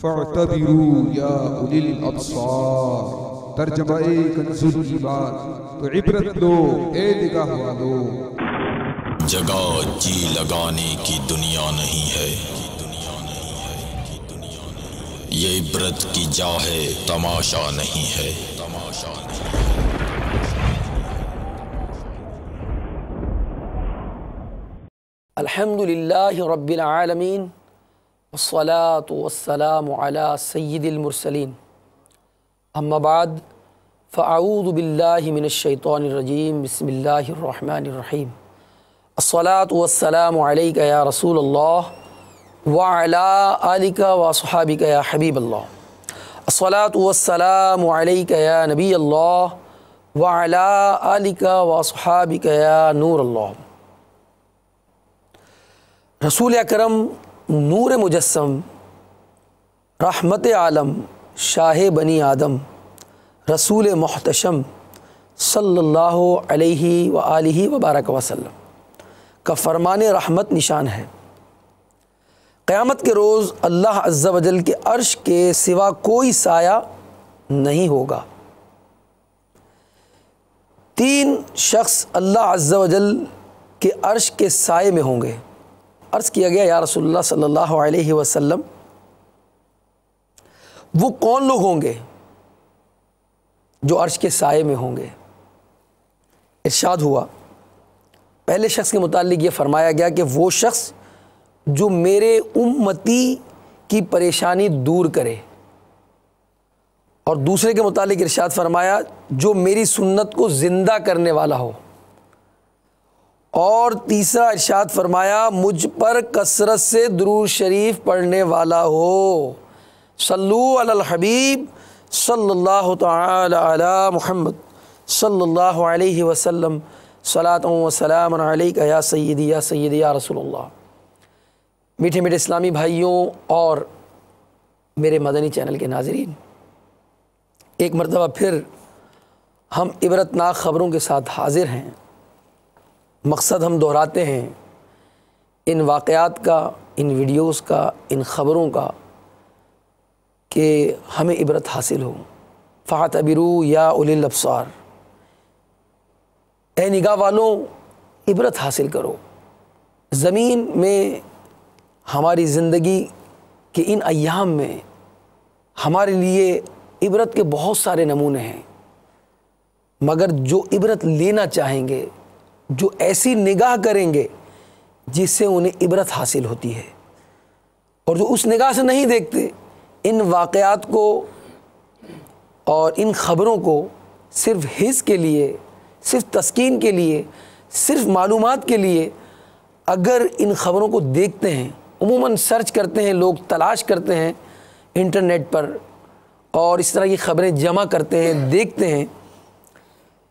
فاعتبروا یا اولی الابصار، ترجمہ کنزُ الایمان، تو عبرت لو اے نگاہ والو۔ جگہ جی لگانے کی دنیا نہیں ہے، یہ عبرت کی جا ہے، تماشا نہیں ہے۔ الحمدللہ رب العالمین، والصلاة والسلام علی سید المرسلین، اما بعد فاعوذ باللہ من الشیطان الرجیم، بسم اللہ الرحمن الرحیم۔ الصلاة والسلام علیک یا رسول اللہ وعلی آلک واصحابک یا حبیب اللہ۔ الصلاة والسلام علیک یا نبی اللہ وعلی آلک واصحابک یا نور اللہ۔ رسول اکرم نور مجسم، رحمت عالم، شاہ بنی آدم، رسول محتشم صلی اللہ علیہ وآلہ وبارک وسلم کا فرمان رحمت نشان ہے۔ قیامت کے روز اللہ عز و جل کے عرش کے سوا کوئی سایہ نہیں ہوگا۔ تین شخص اللہ عز و جل کے عرش کے سائے میں ہوں گے۔ عرض کیا گیا یا رسول اللہ صلی اللہ علیہ وسلم وہ کون لوگ ہوں گے جو عرش کے سائے میں ہوں گے؟ ارشاد ہوا، پہلے شخص کے متعلق یہ فرمایا گیا کہ وہ شخص جو میرے امتی کی پریشانی دور کرے، اور دوسرے کے متعلق ارشاد فرمایا جو میری سنت کو زندہ کرنے والا ہو، اور تیسرا ارشاد فرمایا مجھ پر کثرت سے درود شریف پڑھنے والا ہو۔ صلو علی الحبیب صلی اللہ تعالی علی محمد صلی اللہ علیہ وسلم، صلاۃ و سلام علیک یا سیدی یا سیدی یا رسول اللہ۔ میٹھے میٹھے اسلامی بھائیوں اور میرے مدنی چینل کے ناظرین، ایک مرتبہ پھر ہم عبرتناک خبروں کے ساتھ حاضر ہیں۔ مقصد ہم دہراتے ہیں ان واقعات کا، ان ویڈیوز کا، ان خبروں کا، کہ ہمیں عبرت حاصل ہو۔ فاعتبروا یا اولی الابصار، اے نگاہ والوں عبرت حاصل کرو۔ زمین میں ہماری زندگی کے ان ایام میں ہمارے لیے عبرت کے بہت سارے نمونے ہیں، مگر جو عبرت لینا چاہیں گے، جو ایسی نگاہ کریں گے جس سے انہیں عبرت حاصل ہوتی ہے، اور جو اس نگاہ سے نہیں دیکھتے، ان واقعات کو اور ان خبروں کو صرف حس کے لیے، صرف تسکین کے لیے، صرف معلومات کے لیے اگر ان خبروں کو دیکھتے ہیں، عموماً سرچ کرتے ہیں، لوگ تلاش کرتے ہیں انٹرنیٹ پر اور اس طرح کی خبریں جمع کرتے ہیں، دیکھتے ہیں،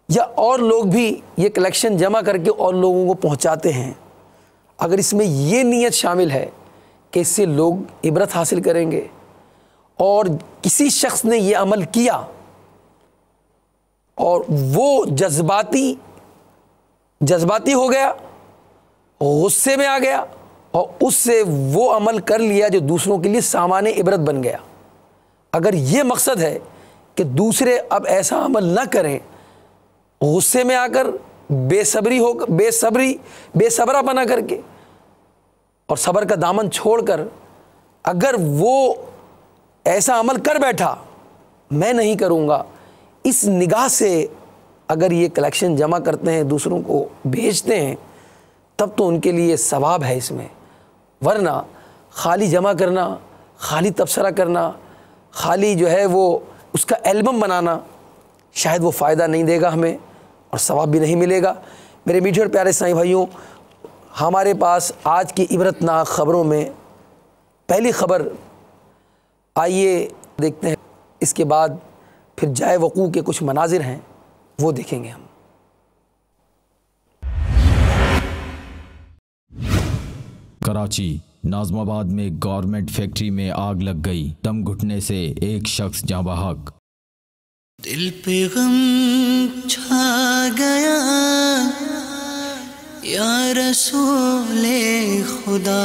یا اور لوگ بھی یہ کلیکشن جمع کر کے اور لوگوں کو پہنچاتے ہیں، اگر اس میں یہ نیت شامل ہے کہ اس سے لوگ عبرت حاصل کریں گے، اور کسی شخص نے یہ عمل کیا اور وہ جذباتی ہو گیا، غصے میں آ گیا، اور اس سے وہ عمل کر لیا جو دوسروں کے لیے سامان عبرت بن گیا، اگر یہ مقصد ہے کہ دوسرے اب ایسا عمل نہ کریں، غصے میں آ کر بے صبرا بنا کر کے اور صبر کا دامن چھوڑ کر اگر وہ ایسا عمل کر بیٹھا، میں نہیں کروں گا، اس نگاہ سے اگر یہ کلیکشن جمع کرتے ہیں، دوسروں کو بھیجتے ہیں، تب تو ان کے لیے ثواب ہے اس میں، ورنہ خالی جمع کرنا، خالی تبصرہ کرنا، خالی جو ہے وہ اس کا البم بنانا، شاید وہ فائدہ نہیں دے گا ہمیں اور ثواب بھی نہیں ملے گا۔ میرے میٹھے اور پیارے اسلامی بھائیوں، ہمارے پاس آج کی عبرتناک خبروں میں پہلی خبر، آئیے دیکھتے ہیں، اس کے بعد پھر جائے وقوع کے کچھ مناظر ہیں وہ دیکھیں گے ہم۔ کراچی ناظم آباد میں گورنمنٹ فیکٹری میں آگ لگ گئی، دم گھٹنے سے ایک شخص جاں بحق۔ دل پہ غم چھا گیا یا رسول خدا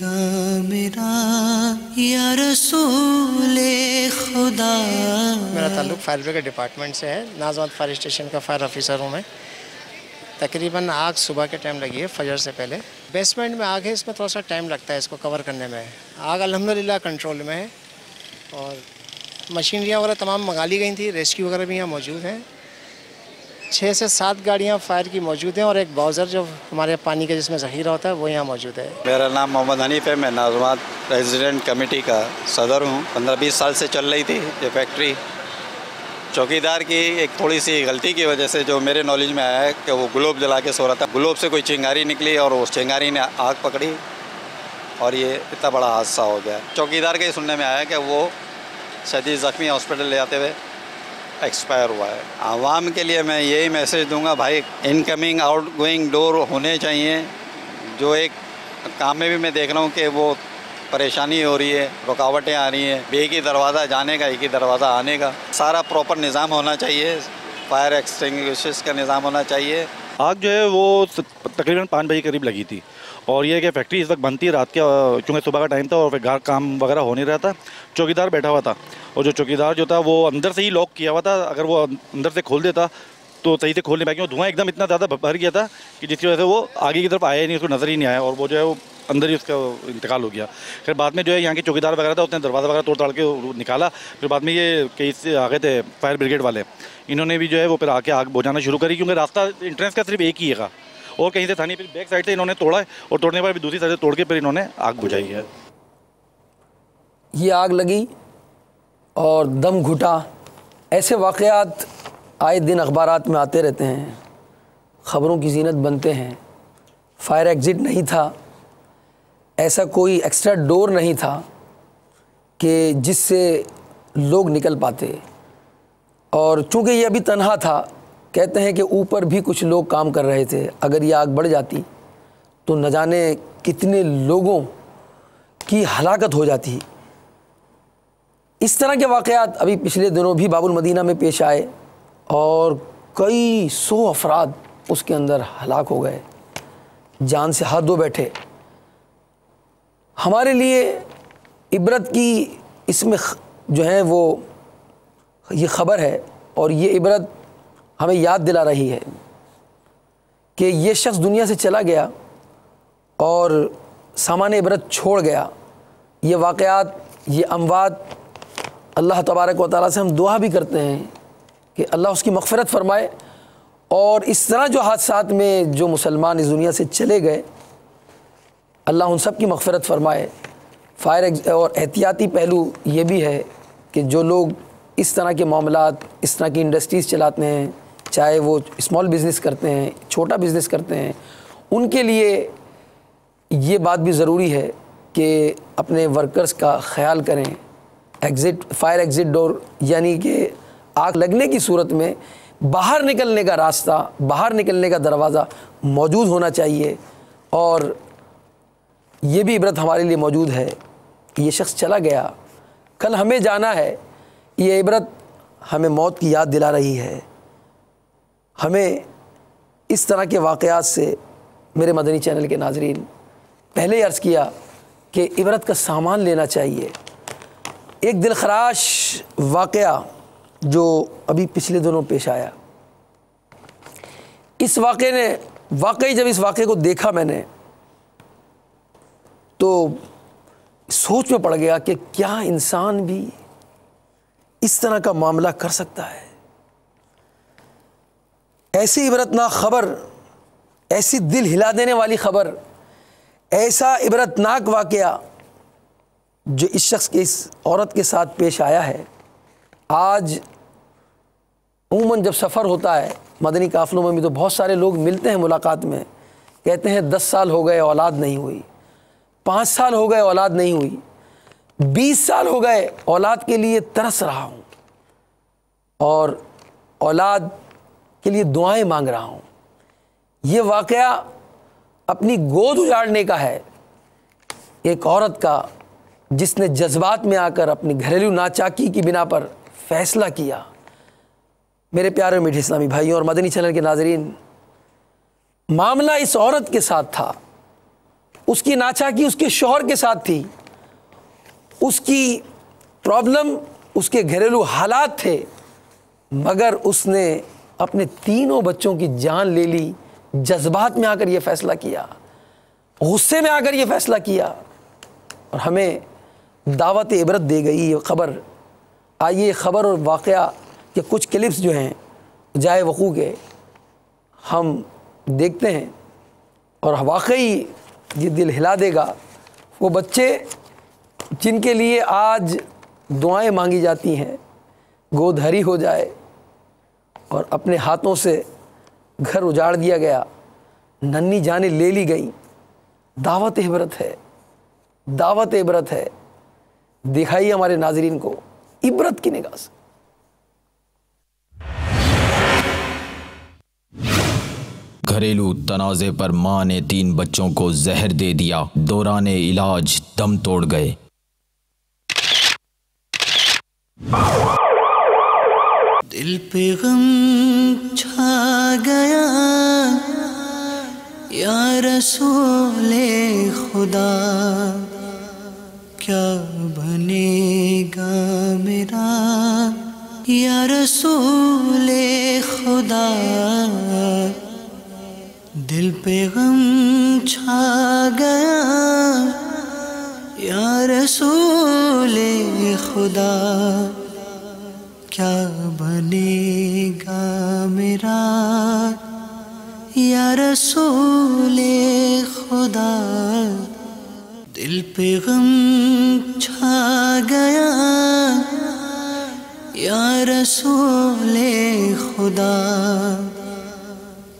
گا میرا یا رسول خدا. میرا تعلق فائر بریگیڈ ڈپارٹمنٹ سے ہے. ناظم آباد فائر اسٹیشن کا فائر آفیسر ہوں میں. تقریباً آگ صبح کے ٹائم لگی ہے فجر سے پہلے. بیسمنٹ میں آگ ہے, اس میں تھوڑا سا ٹائم لگتا ہے اس کو کور کرنے میں. آگ الحمدللہ کنٹرول میں ہے اور مشینریاں وغیرہ تمام منگا لی گئی تھیں. ریسکیو وغیرہ بھی یہاں موجود ہیں. 6 سے 7 گاڑیاں فائر کی موجود ہیں اور ایک باؤزر جو ہمارے پانی کا جس میں ذخیرہ ہوتا ہے وہ یہاں موجود ہے. میرا نام محمد حنیف ہے. میں ناظم آباد ریزیڈنٹ کمیٹی کا صدر ہوں. 15-20 سال سے چل رہی تھی یہ فیکٹری. چوکیدار کی ایک تھوڑی سی غلطی کی وجہ سے جو میرے نالج میں آیا ہے کہ وہ گلوب جلا کے سو رہا تھا. گلوب سے کوئی چنگاری نکلی اور اس چنگاری نے آگ پکڑی اور یہ اتنا بڑا حادثہ ہو گیا. چوکیدار کے سننے میں آیا کہ وہ شدید زخمی ہاسپٹل لے جاتے ہوئے ایکسپائر ہوا ہے. عوام کے لیے میں یہی میسیج دوں گا, بھائی انکمنگ آؤٹ گوئنگ ڈور ہونے چاہیے. جو ایک کام میں بھی میں دیکھ رہا ہوں کہ وہ پریشانی ہو رہی ہے, رکاوٹیں آ رہی ہیں. ایک ہی دروازہ جانے کا, ایک ہی دروازہ آنے کا. سارا پراپر نظام ہونا چاہیے. فائر ایکسٹنگوشرز کا نظام ہونا چاہیے. آگ جو ہے وہ تقریباً 5 بجے قریب لگی تھی اور یہ کہ فیکٹری اس وقت بنتی ہے رات کے, چونکہ صبح کا ٹائم تھا اور پھر کام وغیرہ ہو نہیں رہا تھا. چوکیدار بیٹھا ہوا تھا اور جو چوکیدار جو تھا وہ اندر سے ہی لاک کیا ہوا تھا. اگر وہ اندر سے کھول دیتا تو صحیح سے کھول نہیں پایا, کیونکہ دھواں ایک دم اتنا زیادہ بھر گیا تھا کہ جس کی وجہ سے وہ آگے کی طرف آیا ہی نہیں, اس کو نظر ہی نہیں آیا اور وہ جو ہے وہ اندر ہی اس کا انتقال ہو گیا. پھر بعد میں جو ہے یہاں کے چوکیدار وغیرہ تھا اس نے دروازہ وغیرہ توڑ تاڑ کے نکالا. پھر بعد میں یہ کئی سے آگے تھے فائر بریگیڈ والے, انہوں نے بھی جو ہے وہ پھر آ کے آگ بجھانا شروع کری, کیونکہ راستہ انٹرنس کا صرف ایک ہی ہے اور کہیں سے تھا نہیں. پھر بیک سائڈ سے انہوں نے توڑا ہے اور توڑنے کے بعد دوسری سائڈ سے توڑ کے پھر انہوں نے آگ بجھائی ہے. یہ آگ لگی اور دم گھٹا. ایسے واقعات آئے دن اخبارات میں آتے رہتے ہیں, خبروں کی زینت بنتے ہیں. فائر ایگزٹ نہیں تھا, ایسا کوئی ایکسٹرا ڈور نہیں تھا کہ جس سے لوگ نکل پاتے. اور چونکہ یہ ابھی تنہا تھا, کہتے ہیں کہ اوپر بھی کچھ لوگ کام کر رہے تھے. اگر یہ آگ بڑھ جاتی تو نہ جانے کتنے لوگوں کی ہلاکت ہو جاتی. اس طرح کے واقعات ابھی پچھلے دنوں بھی باب المدینہ میں پیش آئے اور کئی 100 افراد اس کے اندر ہلاک ہو گئے, جان سے ہاتھ دھو بیٹھے. ہمارے لیے عبرت کی اس میں جو ہے وہ یہ خبر ہے اور یہ عبرت ہمیں یاد دلا رہی ہے کہ یہ شخص دنیا سے چلا گیا اور سامان عبرت چھوڑ گیا. یہ واقعات, یہ اموات, اللہ تبارک و تعالیٰ سے ہم دعا بھی کرتے ہیں کہ اللہ اس کی مغفرت فرمائے. اور اس طرح جو حادثات میں جو مسلمان اس دنیا سے چلے گئے, اللہ ان سب کی مغفرت فرمائے. اور احتیاطی پہلو یہ بھی ہے کہ جو لوگ اس طرح کے معاملات, اس طرح کی انڈسٹریز چلاتے ہیں, چاہے وہ اسمال بزنس کرتے ہیں, چھوٹا بزنس کرتے ہیں, ان کے لیے یہ بات بھی ضروری ہے کہ اپنے ورکرز کا خیال کریں. فائر ایگزٹ ڈور یعنی کہ آگ لگنے کی صورت میں باہر نکلنے کا راستہ, باہر نکلنے کا دروازہ موجود ہونا چاہیے. اور یہ بھی عبرت ہمارے لیے موجود ہے. یہ شخص چلا گیا, کل ہمیں جانا ہے. یہ عبرت ہمیں موت کی یاد دلا رہی ہے. ہمیں اس طرح کے واقعات سے, میرے مدنی چینل کے ناظرین, پہلے ہی عرض کیا کہ عبرت کا سامان لینا چاہیے. ایک دلخراش واقعہ جو ابھی پچھلے دنوں پیش آیا, اس واقعے نے واقعی جب اس واقعے کو دیکھا میں نے تو سوچ میں پڑ گیا کہ کیا انسان بھی اس طرح کا معاملہ کر سکتا ہے. ایسی عبرتناک خبر, ایسی دل ہلا دینے والی خبر, ایسا عبرتناک واقعہ جو اس شخص کے, اس عورت کے ساتھ پیش آیا ہے. آج عموماً جب سفر ہوتا ہے مدنی قافلوں میں بھی تو بہت سارے لوگ ملتے ہیں ملاقات میں, کہتے ہیں 10 سال ہو گئے اولاد نہیں ہوئی, 5 سال ہو گئے اولاد نہیں ہوئی, 20 سال ہو گئے اولاد کے لیے ترس رہا ہوں اور اولاد کے لیے دعائیں مانگ رہا ہوں. یہ واقعہ اپنی گود اجاڑنے کا ہے, ایک عورت کا جس نے جذبات میں آ کر اپنی گھریلو ناچاکی کی بنا پر فیصلہ کیا. میرے پیارے میٹھے اسلامی بھائیوں اور مدنی چینل کے ناظرین, معاملہ اس عورت کے ساتھ تھا, اس کی ناچاکی اس کے شوہر کے ساتھ تھی، اس کی پرابلم اس کے گھریلو حالات تھے، مگر اس نے اپنے تینوں بچوں کی جان لے لی، جذبات میں آ کر یہ فیصلہ کیا، غصے میں آ کر یہ فیصلہ کیا، اور ہمیں دعوت عبرت دے گئی یہ خبر۔ آئیے خبر اور واقعہ کے کچھ کلپس جو ہیں جائے وقوع کے ہم دیکھتے ہیں، اور واقعی یہ دل ہلا دے گا۔ وہ بچے جن کے لیے آج دعائیں مانگی جاتی ہیں، گود ہری ہو جائے اور اپنے ہاتھوں سے گھر اجاڑ دیا گیا، ننھی جانیں لے لی گئیں، دعوت عبرت ہے، دعوت عبرت ہے۔ دکھائیے ہمارے ناظرین کو عبرت کی نگاہ سے۔ گھریلو تنازع پر ماں نے 3 بچوں کو زہر دے دیا، دوران علاج دم توڑ گئے۔ دل پہ غم چھا گیا یا رسول خدا، کیا بنے گا میرا یا رسول خدا، دل پہ غم چھا گیا یا رسول خدا، کیا بنے گا میرا یا رسول خدا، دل پہ غم چھا گیا یا رسول خدا،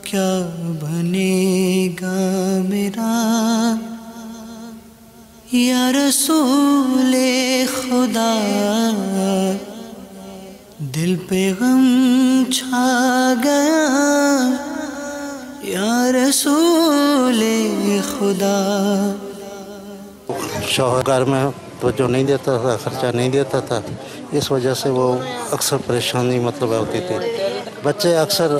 کیا بنے گا میرا یا رسول خدا، دل پہ غم چھا گیا یا رسول خدا۔ شوہر گھر میں توجہ نہیں دیتا تھا، خرچہ نہیں دیتا تھا، اس وجہ سے وہ اکثر پریشانی مطلب ہوتی تھی۔ بچے اکثر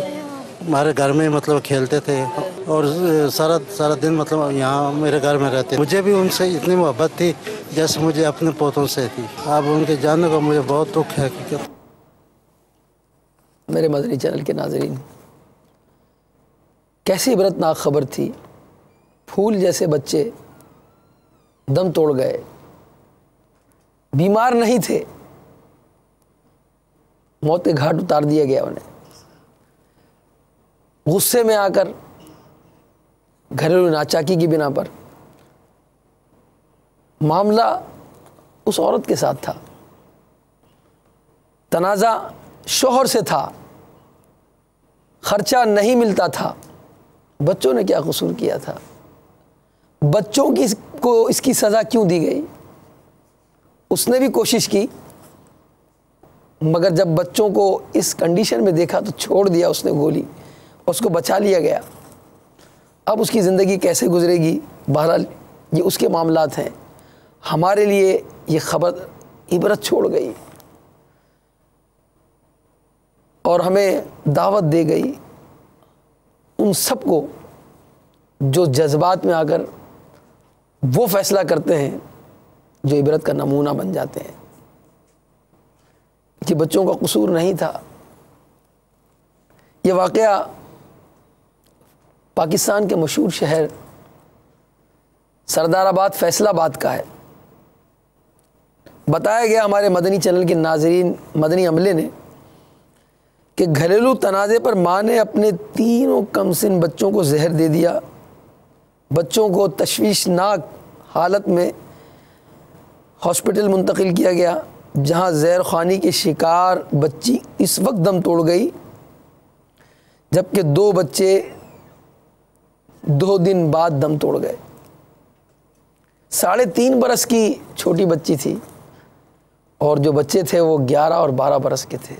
ہمارے گھر میں مطلب کھیلتے تھے اور سارا دن مطلب یہاں میرے گھر میں رہتے۔ مجھے بھی ان سے اتنی محبت تھی جیسے مجھے اپنے پوتوں سے تھی۔ اب ان کے جانے کا مجھے بہت دکھ ہے۔ میرے مدنی چینل کے ناظرین، کیسی عبرتناک خبر تھی۔ پھول جیسے بچے دم توڑ گئے، بیمار نہیں تھے، موت کے گھاٹ اتار دیا گیا انہیں۔ غصے میں آ کر گھریلو ناچاکی کی بنا پر معاملہ اس عورت کے ساتھ تھا، تنازع شوہر سے تھا، خرچہ نہیں ملتا تھا۔ بچوں نے کیا قصور کیا تھا؟ بچوں کو اس کی سزا کیوں دی گئی؟ اس نے بھی کوشش کی، مگر جب بچوں کو اس کنڈیشن میں دیکھا تو چھوڑ دیا اس نے گولی، اس کو بچا لیا گیا۔ اب اس کی زندگی کیسے گزرے گی؟ بہرحال یہ اس کے معاملات ہیں۔ ہمارے لیے یہ خبر عبرت چھوڑ گئی اور ہمیں دعوت دے گئی ان سب کو جو جذبات میں آ کر وہ فیصلہ کرتے ہیں جو عبرت کا نمونہ بن جاتے ہیں کہ بچوں کا قصور نہیں تھا۔ یہ واقعہ پاکستان کے مشہور شہر سردار آباد فیصل آباد کا ہے۔ بتایا گیا ہمارے مدنی چینل کے ناظرین، مدنی عملے نے، کہ گھریلو تنازع پر ماں نے اپنے تینوں کم سن بچوں کو زہر دے دیا۔ بچوں کو تشویشناک حالت میں ہاسپٹل منتقل کیا گیا، جہاں زہر خوانی کے شکار بچی اس وقت دم توڑ گئی جبکہ 2 بچے 2 دن بعد دم توڑ گئے۔ 3.5 برس کی چھوٹی بچی تھی اور جو بچے تھے وہ 11 اور 12 برس کے تھے۔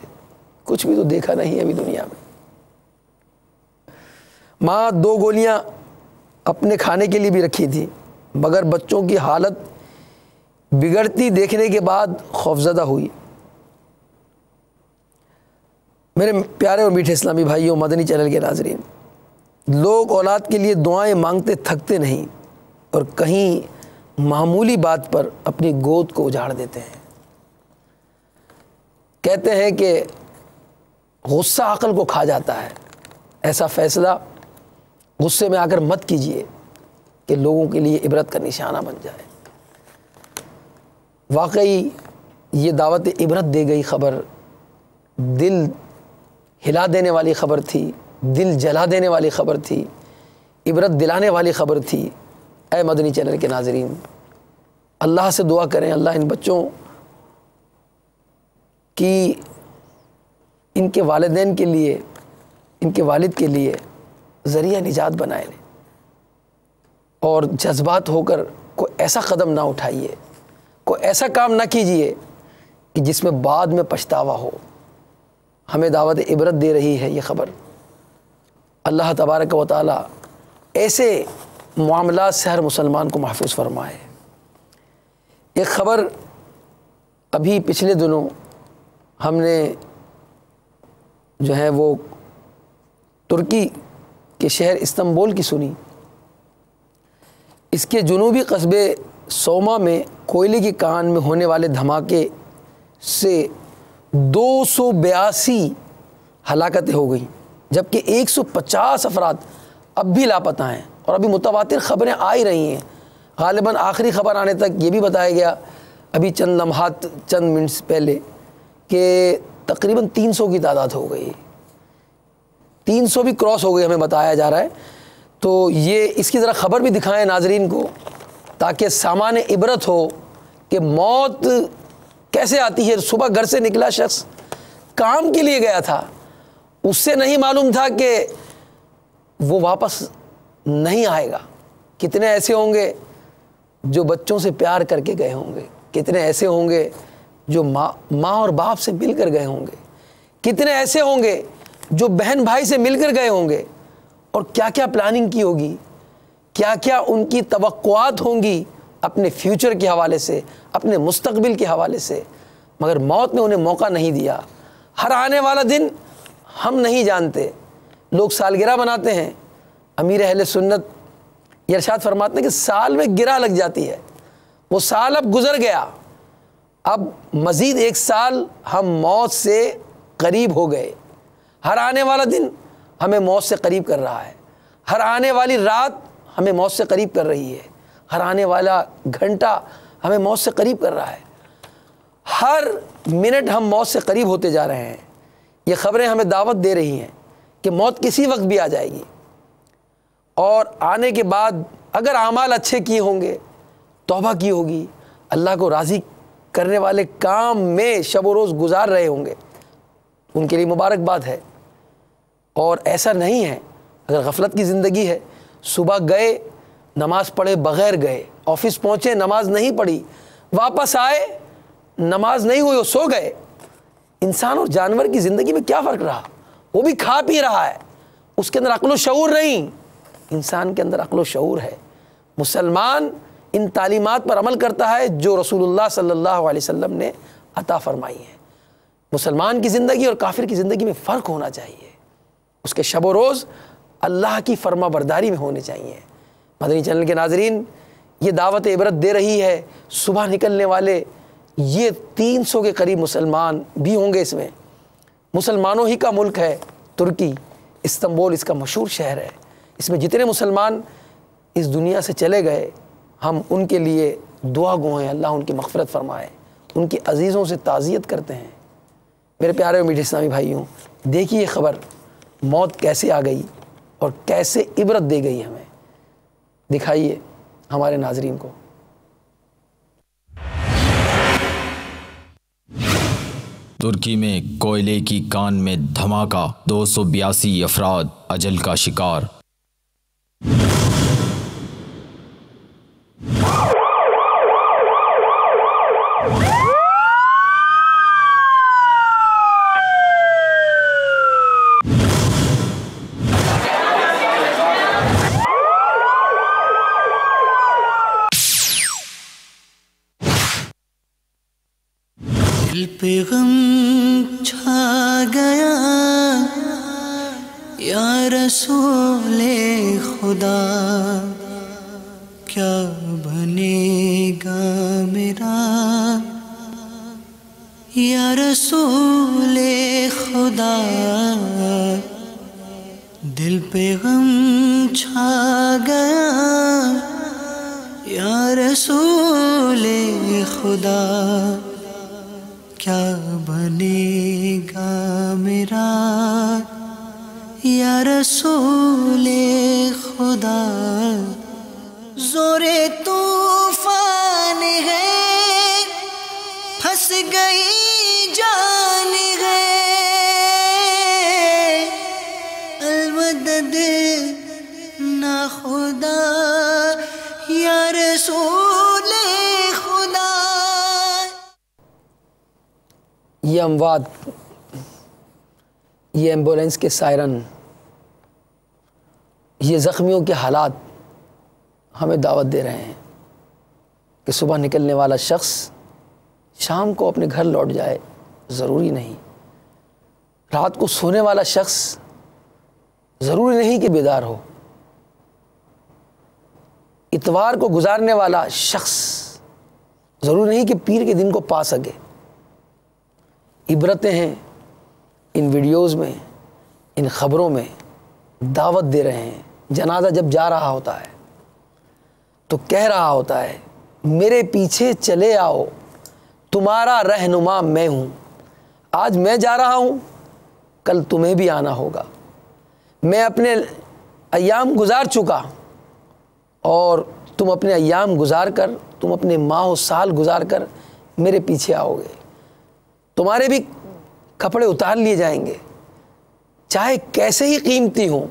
کچھ بھی تو دیکھا نہیں ابھی دنیا میں۔ ماں 2 گولیاں اپنے کھانے کے لیے بھی رکھی تھی، مگر بچوں کی حالت بگڑتی دیکھنے کے بعد خوفزدہ ہوئی۔ میرے پیارے اور میٹھے اسلامی بھائیوں، مدنی چینل کے ناظرین، لوگ اولاد کے لیے دعائیں مانگتے تھکتے نہیں، اور کہیں معمولی بات پر اپنی گود کو اجاڑ دیتے ہیں۔ کہتے ہیں کہ غصہ عقل کو کھا جاتا ہے، ایسا فیصلہ غصے میں آ کر مت کیجیے کہ لوگوں کے لیے عبرت کا نشانہ بن جائے۔ واقعی یہ دعوت عبرت دے گئی خبر دل ہلا دینے والی خبر تھی، دل جلا دینے والی خبر تھی، عبرت دلانے والی خبر تھی۔ اے مدنی چینل کے ناظرین، اللہ سے دعا کریں اللہ ان بچوں کی، ان کے والدین کے لیے، ان کے والد کے لیے ذریعہ نجات بنائے لیں، اور جذبات ہو کر کوئی ایسا قدم نہ اٹھائیے، کوئی ایسا کام نہ کیجیے کہ جس میں بعد میں پچھتاوا ہو۔ ہمیں دعوت عبرت دے رہی ہے یہ خبر۔ اللہ تبارک و تعالی ایسے معاملات سے ہر مسلمان کو محفوظ فرمائے۔ ایک خبر ابھی پچھلے دنوں ہم نے جو ہے وہ ترکی کے شہر استنبول کی سنی۔ اس کے جنوبی قصبے سوما میں کوئلے کی کان میں ہونے والے دھماکے سے 282 ہلاکتیں ہو گئیں، جبکہ 150 افراد اب بھی لاپتہ ہیں، اور ابھی متواتر خبریں آ ہی رہی ہیں۔ غالباً آخری خبر آنے تک یہ بھی بتایا گیا ابھی چند لمحات چند منٹس پہلے کہ تقریباً 300 کی تعداد ہو گئی، 300 بھی کراس ہو گئی ہمیں بتایا جا رہا ہے۔ تو یہ اس کی ذرا خبر بھی دکھائیں ناظرین کو، تاکہ سامان عبرت ہو کہ موت کیسے آتی ہے۔ صبح گھر سے نکلا شخص کام کے لیے گیا تھا، اس سے نہیں معلوم تھا کہ وہ واپس نہیں آئے گا۔ کتنے ایسے ہوں گے جو بچوں سے پیار کر کے گئے ہوں گے، کتنے ایسے ہوں گے جو ماں اور باپ سے مل کر گئے ہوں گے، کتنے ایسے ہوں گے جو بہن بھائی سے مل کر گئے ہوں گے، اور کیا کیا پلاننگ کی ہوگی، کیا کیا ان کی توقعات ہوں گی اپنے فیوچر کے حوالے سے، اپنے مستقبل کے حوالے سے، مگر موت نے انہیں موقع نہیں دیا۔ ہر آنے والا دن ہم نہیں جانتے۔ لوگ سالگرہ مناتے ہیں، امیر اہل سنت یہ ارشاد فرماتے ہیں کہ سال میں گرہ لگ جاتی ہے، وہ سال اب گزر گیا، اب مزید ایک سال ہم موت سے قریب ہو گئے۔ ہر آنے والا دن ہمیں موت سے قریب کر رہا ہے، ہر آنے والی رات ہمیں موت سے قریب کر رہی ہے، ہر آنے والا گھنٹہ ہمیں موت سے قریب کر رہا ہے، ہر منٹ ہم موت سے قریب ہوتے جا رہے ہیں۔ یہ خبریں ہمیں دعوت دے رہی ہیں کہ موت کسی وقت بھی آ جائے گی، اور آنے کے بعد اگر اعمال اچھے کیے ہوں گے، توبہ کی ہوگی، اللہ کو راضی کرنے والے کام میں شب و روز گزار رہے ہوں گے، ان کے لیے مبارکباد ہے۔ اور ایسا نہیں ہے اگر غفلت کی زندگی ہے، صبح گئے نماز پڑھے بغیر گئے، آفس پہنچے نماز نہیں پڑھی، واپس آئے نماز نہیں ہوئی اور سو گئے، انسان اور جانور کی زندگی میں کیا فرق رہا؟ وہ بھی کھا پی رہا ہے، اس کے اندر عقل و شعور نہیں، انسان کے اندر عقل و شعور ہے۔ مسلمان ان تعلیمات پر عمل کرتا ہے جو رسول اللہ صلی اللہ علیہ وسلم نے عطا فرمائی ہیں۔ مسلمان کی زندگی اور کافر کی زندگی میں فرق ہونا چاہیے، اس کے شب و روز اللہ کی فرما برداری میں ہونے چاہیے۔ مدنی چینل کے ناظرین، یہ دعوت عبرت دے رہی ہے، صبح نکلنے والے یہ 300 کے قریب مسلمان بھی ہوں گے۔ اس میں مسلمانوں ہی کا ملک ہے ترکی، استنبول اس کا مشہور شہر ہے۔ اس میں جتنے مسلمان اس دنیا سے چلے گئے، ہم ان کے لیے دعا گو ہیں، اللہ ان کی مغفرت فرمائے، ان کے عزیزوں سے تعزیت کرتے ہیں۔ میرے پیارے اور میٹھے اسلامی بھائیوں، دیکھیے خبر موت کیسے آ گئی اور کیسے عبرت دے گئی ہمیں، دکھائیے ہمارے ناظرین کو۔ ترکی میں کوئلے کی کان میں دھماکہ، 282 افراد اجل کا شکار۔ دل پہ غم چھا گیا یا رسول خدا، کیا میرا یا رسول خدا، دل پہ غم چھا گیا یا رسول خدا، کیا بنے گا میرا یا رسول خدا، زور طوفان ہے پھنس گئی جان ہے، المدد نا خدا یا رسول خدا۔ یہ اموات، یہ ایمبولینس کے سائرن، یہ زخمیوں کے حالات ہمیں دعوت دے رہے ہیں کہ صبح نکلنے والا شخص شام کو اپنے گھر لوٹ جائے، ضروری نہیں۔ رات کو سونے والا شخص ضروری نہیں کہ بیدار ہو۔ اتوار کو گزارنے والا شخص ضروری نہیں کہ پیر کے دن کو پا سکے۔ عبرتیں ہیں ان ویڈیوز میں، ان خبروں میں، دعوت دے رہے ہیں۔ جنازہ جب جا رہا ہوتا ہے تو کہہ رہا ہوتا ہے میرے پیچھے چلے آؤ، تمہارا رہنما میں ہوں، آج میں جا رہا ہوں، کل تمہیں بھی آنا ہوگا، میں اپنے ایام گزار چکا اور تم اپنے ایام گزار کر، تم اپنے ماہ و سال گزار کر میرے پیچھے آؤ گے، تمہارے بھی کپڑے اتار لیے جائیں گے چاہے کیسے ہی قیمتی ہوں،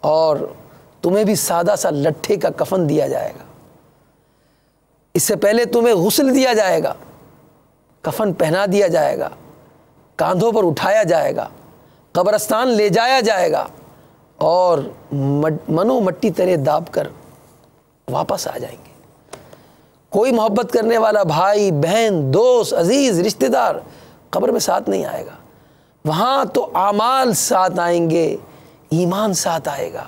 اور تمہیں بھی سادہ سا لٹھے کا کفن دیا جائے گا، اس سے پہلے تمہیں غسل دیا جائے گا، کفن پہنا دیا جائے گا، کاندھوں پر اٹھایا جائے گا، قبرستان لے جایا جائے گا، اور منو مٹی ترے داب کر واپس آ جائیں گے۔ کوئی محبت کرنے والا بھائی، بہن، دوست، عزیز، رشتہ دار قبر میں ساتھ نہیں آئے گا، وہاں تو اعمال ساتھ آئیں گے، ایمان ساتھ آئے گا۔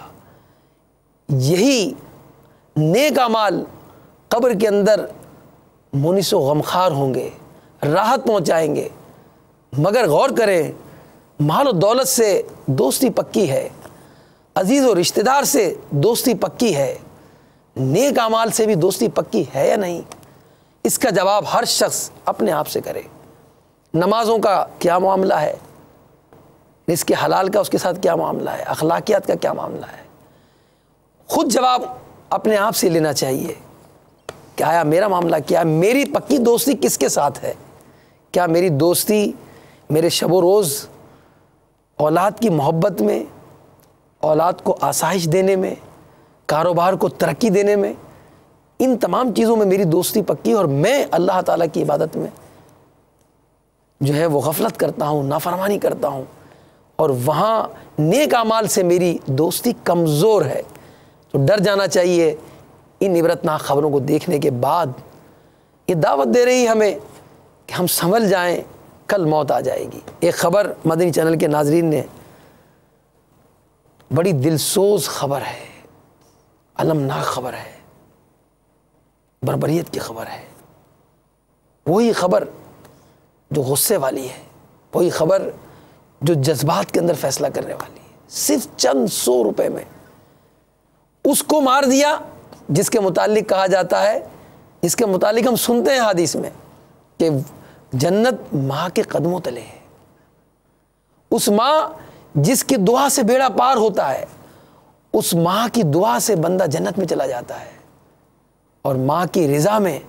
یہی نیک اعمال قبر کے اندر مونس و غمخوار ہوں گے، راحت پہنچائیں گے۔ مگر غور کریں، مال و دولت سے دوستی پکی ہے، عزیز و رشتہ دار سے دوستی پکی ہے، نیک اعمال سے بھی دوستی پکی ہے یا نہیں؟ اس کا جواب ہر شخص اپنے آپ سے کرے۔ نمازوں کا کیا معاملہ ہے؟ رزق حلال کا اس کے ساتھ کیا معاملہ ہے؟ اخلاقیات کا کیا معاملہ ہے؟ خود جواب اپنے آپ سے لینا چاہیے کہ آیا میرا معاملہ کیا ہے؟ میری پکی دوستی کس کے ساتھ ہے؟ کیا میری دوستی میرے شب و روز اولاد کی محبت میں، اولاد کو آسائش دینے میں، کاروبار کو ترقی دینے میں، ان تمام چیزوں میں میری دوستی پکی، اور میں اللہ تعالیٰ کی عبادت میں جو ہے وہ غفلت کرتا ہوں، نافرمانی کرتا ہوں، اور وہاں نیک اعمال سے میری دوستی کمزور ہے؟ تو ڈر جانا چاہیے۔ ان عبرتناک خبروں کو دیکھنے کے بعد یہ دعوت دے رہی ہمیں کہ ہم سنبھل جائیں، کل موت آ جائے گی۔ ایک خبر مدنی چینل کے ناظرین نے، بڑی دلسوز خبر ہے، المناک خبر ہے، بربریت کی خبر ہے، وہی خبر جو غصے والی ہے، وہی خبر جو جذبات کے اندر فیصلہ کرنے والی ہے۔ صرف چند 100 روپے میں اس کو مار دیا جس کے متعلق کہا جاتا ہے، جس کے متعلق ہم سنتے ہیں حدیث میں کہ جنت ماں کے قدموں تلے ہے۔ اس ماں جس کی دعا سے بیڑا پار ہوتا ہے، اس ماں کی دعا سے بندہ جنت میں چلا جاتا ہے۔ اور ماں کی رضا میں،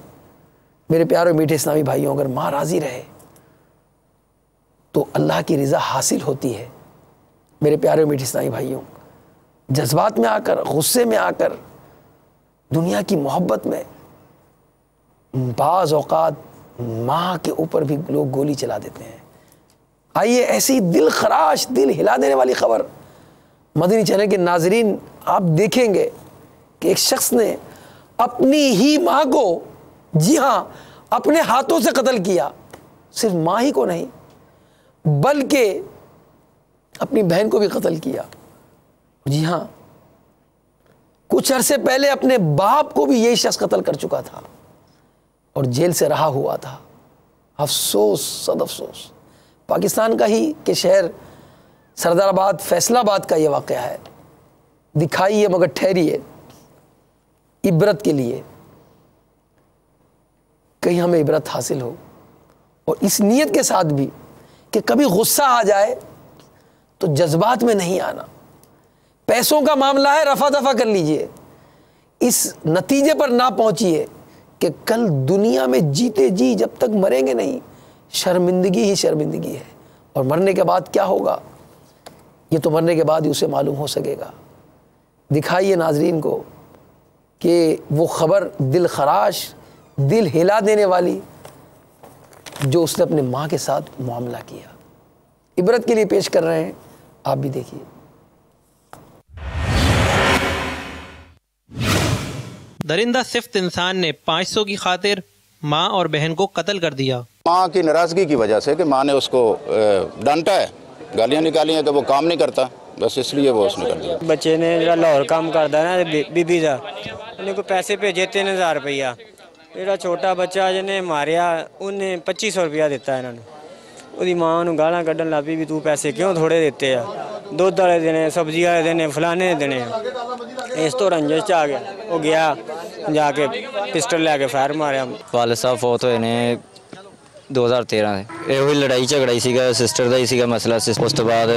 میرے پیارے میٹھے اسلامی بھائیوں، اگر ماں راضی رہے تو اللہ کی رضا حاصل ہوتی ہے۔ میرے پیارے میٹھے اسلامی بھائیوں، جذبات میں آ کر، غصے میں آ کر، دنیا کی محبت میں بعض اوقات ماں کے اوپر بھی لوگ گولی چلا دیتے ہیں۔ آئیے ایسی دل خراش، دل ہلا دینے والی خبر مدنی چینل کے ناظرین آپ دیکھیں گے کہ ایک شخص نے اپنی ہی ماں کو، جی ہاں، اپنے ہاتھوں سے قتل کیا۔ صرف ماں ہی کو نہیں بلکہ اپنی بہن کو بھی قتل کیا۔ جی ہاں، کچھ عرصے پہلے اپنے باپ کو بھی یہی شخص قتل کر چکا تھا۔ اور جیل سے رہا ہوا تھا. افسوس، صد افسوس. پاکستان کا ہی کہ شہر سردار آباد فیصل آباد کا یہ واقعہ ہے. دکھائیے مگر ٹھہریے عبرت کے لیے، کہیں ہمیں عبرت حاصل ہو، اور اس نیت کے ساتھ بھی کہ کبھی غصہ آ جائے تو جذبات میں نہیں آنا. پیسوں کا معاملہ ہے، رفع دفع کر لیجئے. اس نتیجے پر نہ پہنچیے کہ کل دنیا میں جیتے جی جب تک مریں گے نہیں، شرمندگی ہی شرمندگی ہے. اور مرنے کے بعد کیا ہوگا یہ تو مرنے کے بعد ہی اسے معلوم ہو سکے گا. دکھائیے ناظرین کو کہ وہ خبر دل خراش، دل ہلا دینے والی جو اس نے اپنے ماں کے ساتھ معاملہ کیا. عبرت کے لیے پیش کر رہے ہیں، آپ بھی دیکھیے. درندہ صفت انسان نے 500 کی خاطر ماں اور بہن کو قتل کر دیا. ماں کی ناراضگی کی وجہ سے کہ ماں نے اس کو ڈانٹا ہے، گالیاں نکالی ہیں کہ وہ کام نہیں کرتا، بس اس لیے وہ اس نے کر دیا. بچے نے جو لاہور کام کرتا ہے نا بی بی دا، انہیں کو پیسے بھیجے 3000 روپیہ. جہاں چھوٹا بچہ جنہیں ماریا انہیں 2500 روپیہ دیتا ہے. انہوں نے وہی ماں انہوں گالاں کڈن لگ پئی بھی تو پیسے کیوں تھوڑے دیتے ہیں، دودھ والے دینے، سبزی والے دینے، فلانے دینے. اس تو رنجش چ آ گیا، وہ گیا جا کے پسٹل لے کے فائر ماریا. والد صاحب فوت ہوئے نے 2013 سے. یہ لڑائی جھگڑا ہی سیگا، سسٹر دا ہی سیگا مسئلہ. اس تو بعد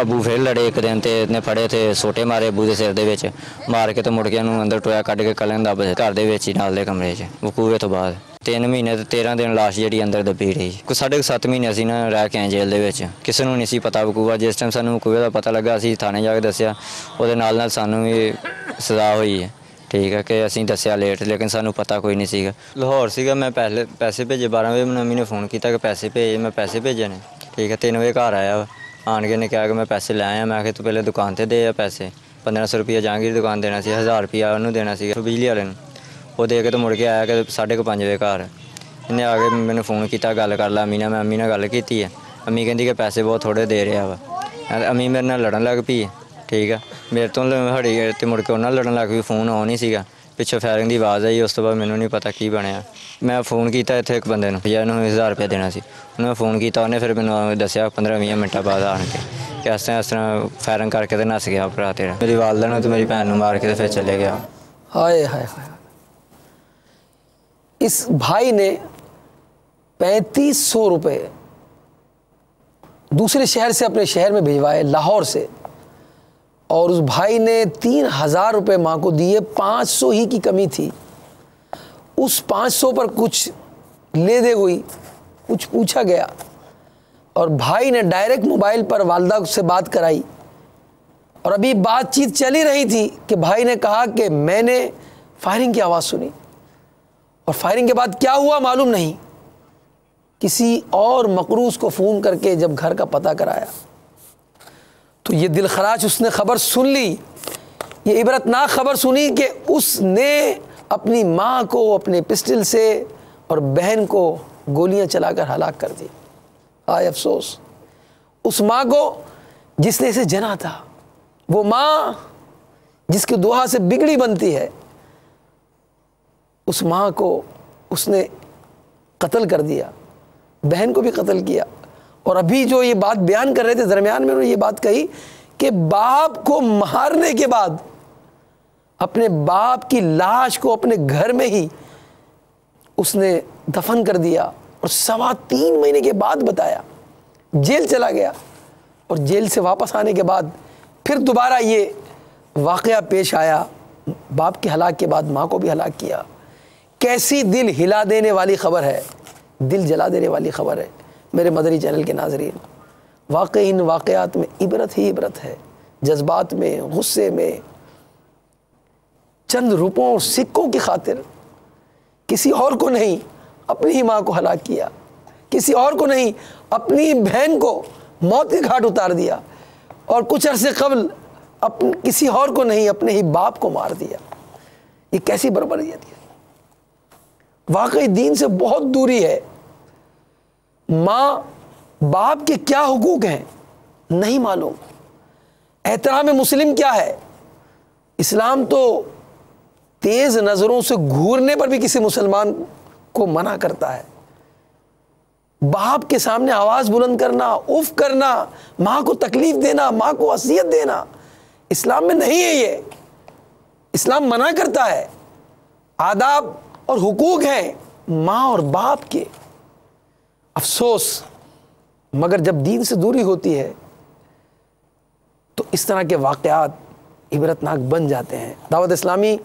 ابو پھر لڑے ایک دن تے نے پھڑے تھے، سوٹے مارے ابو دے سر دے وچ، مار کے تو مڑ کے انہوں اندر ٹویا کڈ کے کلن دب گھر دے وچ ہی نال دے کمرے 'چ. وقوع تو بعد 3 مہینے تے 13 دن لاش جڑی اندر دبی رہی. کوئی 7.5 مہینے اسی نہ رہ کے آئے جیل دے وچ. کسی نوں نہیں سی پتا وقوع. جس ٹائم سانوں وقوع دا پتہ لگا اسی تھانے جا کے دسیا، وہ دے نال سانوں بھی سزا ہوئی ہے. ٹھیک ہے کہ اسی دسیا لیٹ، لیکن سانوں پتہ کوئی نہیں سیگا. لاہور سیگا، میں پہلے پیسے بھیجے 12 بجے. منمی نے فون کیتا کہ پیسے بھیج، میں پیسے بھیجے نے. ٹھیک ہے 3 بجے گھر آیا، آن کے نے کہا کہ میں پیسے لے آیا. میں کہ تو پہلے دکان تے دے پیسے. 1500 روپیہ جہانگیر دکان دینا سی، 1000 روپیہ انہوں دینا سی بجلی والے. وہ دے کے تو مڑ کے آیا کہ 5:30 بجے گھر. انہیں آ کے میں نے فون کیتا گل کر لا امی نے. میں امی نے گل کی ہے. امی کہندی کہ پیسے بہت تھوڑے دے رہا وا. امی میرے نال لڑن لگ پئی. ٹھیک ہے میرے تو ہڑی تے مڑ کے انہاں لڑن لگ پئی. فون آن ہی سیگا، پچھوں فائرنگ دی آواز آئی. اس تو بعد مینوں نہیں پتا کی بنیا. میں فون کیتا اتنے ایک بندے نوں، یا انہوں 1000 روپیہ دینا سی. انہوں نے فون کیتا، انہیں پھر مینوں دسیا 15-20 منٹاں بعد آن کے کہ اس طرح فائرنگ کر کے تے نس گیا بھرا تیرا. میری والدہ نے تو میری بہن نوں مار کے پھر چلے گیا. ہائے ہائے ہائے. اس بھائی نے 3500 روپے دوسرے شہر سے اپنے شہر میں بھجوائے، لاہور سے، اور اس بھائی نے 3000 روپے ماں کو دیے. 500 ہی کی کمی تھی. اس 500 پر کچھ لے دے ہوئی، کچھ پوچھا گیا، اور بھائی نے ڈائریکٹ موبائل پر والدہ سے بات کرائی. اور ابھی بات چیت چلی رہی تھی کہ بھائی نے کہا کہ میں نے فائرنگ کی آواز سنی، اور فائرنگ کے بعد کیا ہوا معلوم نہیں. کسی اور مقروض کو فون کر کے جب گھر کا پتہ کرایا تو یہ دل خراش اس نے خبر سن لی. یہ عبرتناک خبر سنی کہ اس نے اپنی ماں کو اپنے پسٹل سے اور بہن کو گولیاں چلا کر ہلاک کر دی. آئے افسوس اس ماں کو جس نے اسے جنا تھا، وہ ماں جس کی دعا سے بگڑی بنتی ہے. اس ماں کو اس نے قتل کر دیا، بہن کو بھی قتل کیا. اور ابھی جو یہ بات بیان کر رہے تھے درمیان میں انہوں نے یہ بات کہی کہ باپ کو مارنے کے بعد اپنے باپ کی لاش کو اپنے گھر میں ہی اس نے دفن کر دیا. اور 3.25 مہینے کے بعد بتایا، جیل چلا گیا، اور جیل سے واپس آنے کے بعد پھر دوبارہ یہ واقعہ پیش آیا. باپ کے ہلاک کے بعد ماں کو بھی ہلاک کیا. کیسی دل ہلا دینے والی خبر ہے، دل جلا دینے والی خبر ہے. میرے مدنی چینل کے ناظرین، واقعی ان واقعات میں عبرت ہی عبرت ہے. جذبات میں، غصے میں، چند روپوں اور سکوں کی خاطر کسی اور کو نہیں اپنی ہی ماں کو ہلاک کیا، کسی اور کو نہیں اپنی بہن کو موت کے گھاٹ اتار دیا، اور کچھ عرصے قبل کسی اور کو نہیں اپنے ہی باپ کو مار دیا. یہ کیسی بربریت ہے. واقعی دین سے بہت دوری ہے. ماں باپ کے کیا حقوق ہیں نہیں معلوم. احترام مسلم کیا ہے. اسلام تو تیز نظروں سے گھورنے پر بھی کسی مسلمان کو منع کرتا ہے. باپ کے سامنے آواز بلند کرنا, اف کرنا, ماں کو تکلیف دینا, ماں کو اذیت دینا, اسلام میں نہیں ہے. یہ اسلام منع کرتا ہے. آداب اور حقوق ہیں ماں اور باپ کے. افسوس مگر جب دین سے دوری ہوتی ہے تو اس طرح کے واقعات عبرتناک بن جاتے ہیں. دعوت اسلامی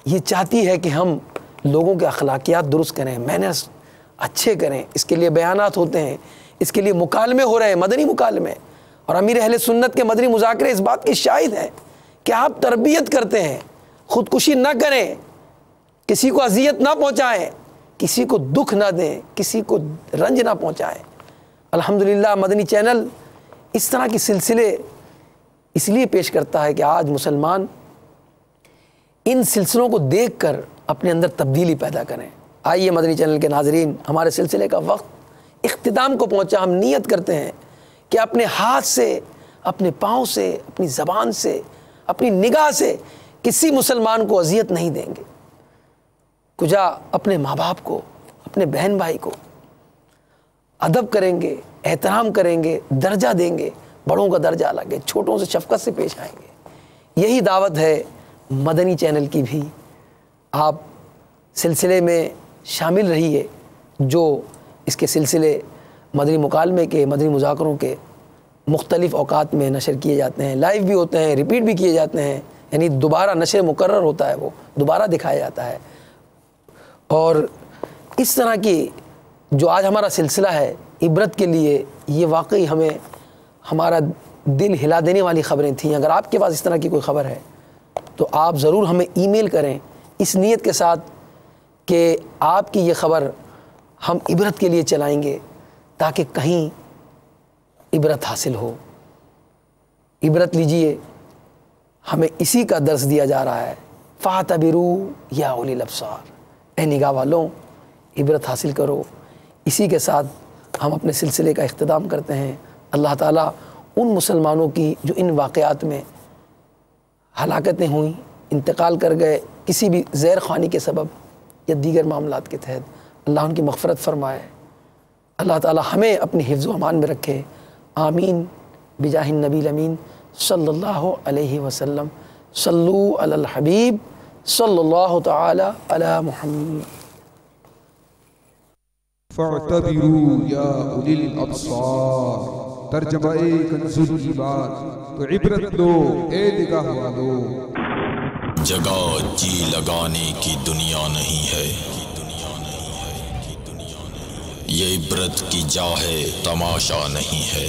یہ چاہتی ہے کہ ہم لوگوں کے اخلاقیات درست کریں, مینرز اچھے کریں. اس کے لیے بیانات ہوتے ہیں, اس کے لیے مکالمے ہو رہے ہیں, مدنی مکالمے. اور امیر اہل سنت کے مدنی مذاکرے اس بات کی شاہد ہیں کہ آپ تربیت کرتے ہیں, خودکشی نہ کریں, کسی کو اذیت نہ پہنچائیں, کسی کو دکھ نہ دیں, کسی کو رنج نہ پہنچائیں. الحمدللہ مدنی چینل اس طرح کے سلسلے اس لیے پیش کرتا ہے کہ آج مسلمان ان سلسلوں کو دیکھ کر اپنے اندر تبدیلی پیدا کریں. آئیے مدنی چینل کے ناظرین, ہمارے سلسلے کا وقت اختتام کو پہنچا. ہم نیت کرتے ہیں کہ اپنے ہاتھ سے, اپنے پاؤں سے, اپنی زبان سے, اپنی نگاہ سے کسی مسلمان کو اذیت نہیں دیں گے. کجا اپنے ماں باپ کو, اپنے بہن بھائی کو ادب کریں گے, احترام کریں گے, درجہ دیں گے. بڑوں کا درجہ الگ ہے, چھوٹوں سے شفقت سے پیش آئیں گے. یہی دعوت ہے مدنی چینل کی بھی. آپ سلسلے میں شامل رہیے جو اس کے سلسلے مدنی مکالمے کے, مدنی مذاکروں کے مختلف اوقات میں نشر کیے جاتے ہیں. لائیو بھی ہوتے ہیں, ریپیٹ بھی کیے جاتے ہیں, یعنی دوبارہ نشر مکرر ہوتا ہے, وہ دوبارہ دکھایا جاتا ہے. اور اس طرح کی جو آج ہمارا سلسلہ ہے عبرت کے لیے, یہ واقعی ہمیں ہمارا دل ہلا دینے والی خبریں تھیں. اگر آپ کے پاس اس طرح کی کوئی خبر ہے تو آپ ضرور ہمیں ای میل کریں اس نیت کے ساتھ کہ آپ کی یہ خبر ہم عبرت کے لیے چلائیں گے تاکہ کہیں عبرت حاصل ہو. عبرت لیجئے, ہمیں اسی کا درس دیا جا رہا ہے. فَاعْتَبِرُوا يَا أُولِي الْأَبْصَارِ, اے نگاہ والوں عبرت حاصل کرو. اسی کے ساتھ ہم اپنے سلسلے کا اختتام کرتے ہیں. اللہ تعالیٰ ان مسلمانوں کی جو ان واقعات میں ہلاکتیں ہوئیں, انتقال کر گئے کسی بھی زہر خوانی کے سبب یا دیگر معاملات کے تحت, اللہ ان کی مغفرت فرمائے. اللہ تعالیٰ ہمیں اپنی حفظ و امان میں رکھے. آمین بجاہ النبی الامین صلی اللہ علیہ وسلم. صلو علی الحبیب صلی اللہ تعالی علی محمد. فاعتبروا یا اولی الابصار, ترجمہ کنز العباد, تو عبرت لو اے نگاہ والو. جگہ جی لگانے کی دنیا نہیں ہے, یہ عبرت کی جا ہے, تماشا نہیں ہے.